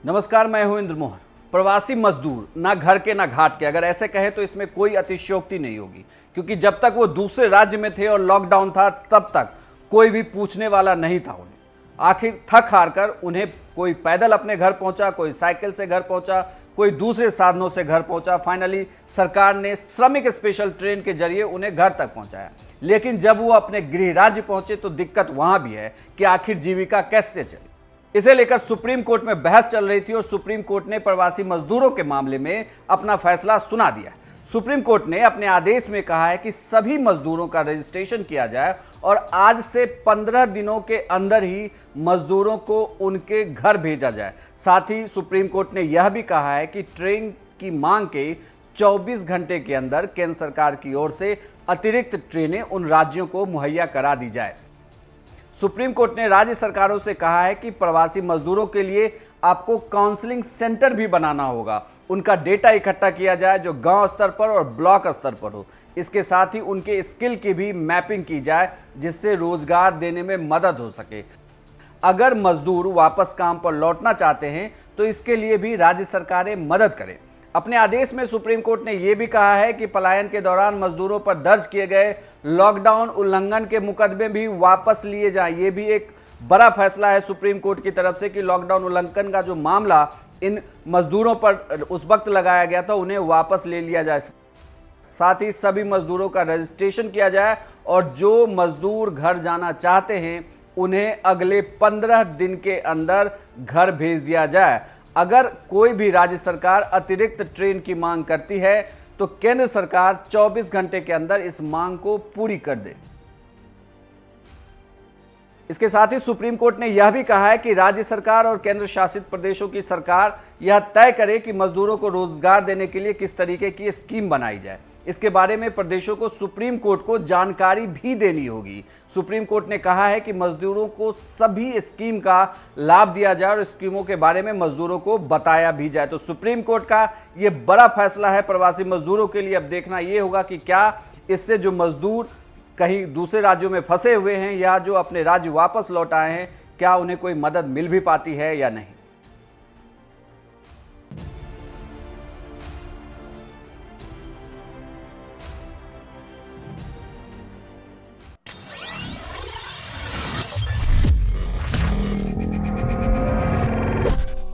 नमस्कार, मैं हूं इंद्र मोहन। प्रवासी मजदूर ना घर के ना घाट के, अगर ऐसे कहें तो इसमें कोई अतिशयोक्ति नहीं होगी, क्योंकि जब तक वो दूसरे राज्य में थे और लॉकडाउन था तब तक कोई भी पूछने वाला नहीं था उन्हें। आखिर थक हार कर उन्हें कोई पैदल अपने घर पहुंचा, कोई साइकिल से घर पहुंचा, कोई दूसरे साधनों से घर पहुंचा। फाइनली सरकार ने श्रमिक स्पेशल ट्रेन के जरिए उन्हें घर तक पहुंचाया। लेकिन जब वो अपने गृह राज्य पहुंचे तो दिक्कत वहां भी है कि आखिर जीविका कैसे चले। इसे लेकर सुप्रीम कोर्ट में बहस चल रही थी और सुप्रीम कोर्ट ने प्रवासी मजदूरों के मामले में अपना फैसला सुना दिया। सुप्रीम कोर्ट ने अपने आदेश में कहा है कि सभी मजदूरों का रजिस्ट्रेशन किया जाए और आज से 15 दिनों के अंदर ही मजदूरों को उनके घर भेजा जाए। साथ ही सुप्रीम कोर्ट ने यह भी कहा है कि ट्रेन की मांग के 24 घंटे के अंदर केंद्र सरकार की ओर से अतिरिक्त ट्रेनें उन राज्यों को मुहैया करा दी जाए। सुप्रीम कोर्ट ने राज्य सरकारों से कहा है कि प्रवासी मजदूरों के लिए आपको काउंसलिंग सेंटर भी बनाना होगा। उनका डेटा इकट्ठा किया जाए जो गांव स्तर पर और ब्लॉक स्तर पर हो। इसके साथ ही उनके स्किल की भी मैपिंग की जाए जिससे रोजगार देने में मदद हो सके। अगर मजदूर वापस काम पर लौटना चाहते हैं तो इसके लिए भी राज्य सरकारें मदद करें। अपने आदेश में सुप्रीम कोर्ट ने यह भी कहा है कि पलायन के दौरान मजदूरों पर दर्ज किए गए लॉकडाउन उल्लंघन के मुकदमे भी वापस लिए जाएं। यह भी एक बड़ा फैसला है सुप्रीम कोर्ट की तरफ से कि लॉकडाउन उल्लंघन का जो मामला इन मजदूरों पर उस वक्त लगाया गया था उन्हें वापस ले लिया जाए। साथ ही सभी मजदूरों का रजिस्ट्रेशन किया जाए और जो मजदूर घर जाना चाहते हैं उन्हें अगले 15 दिन के अंदर घर भेज दिया जाए। अगर कोई भी राज्य सरकार अतिरिक्त ट्रेन की मांग करती है तो केंद्र सरकार 24 घंटे के अंदर इस मांग को पूरी कर दे। इसके साथ ही सुप्रीम कोर्ट ने यह भी कहा है कि राज्य सरकार और केंद्र शासित प्रदेशों की सरकार यह तय करे कि मजदूरों को रोजगार देने के लिए किस तरीके की स्कीम बनाई जाए। इसके बारे में प्रदेशों को सुप्रीम कोर्ट को जानकारी भी देनी होगी। सुप्रीम कोर्ट ने कहा है कि मजदूरों को सभी स्कीम का लाभ दिया जाए और स्कीमों के बारे में मजदूरों को बताया भी जाए। तो सुप्रीम कोर्ट का यह बड़ा फैसला है प्रवासी मजदूरों के लिए। अब देखना यह होगा कि क्या इससे जो मजदूर कहीं दूसरे राज्यों में फंसे हुए हैं या जो अपने राज्य वापस लौट आए हैं, क्या उन्हें कोई मदद मिल भी पाती है या नहीं।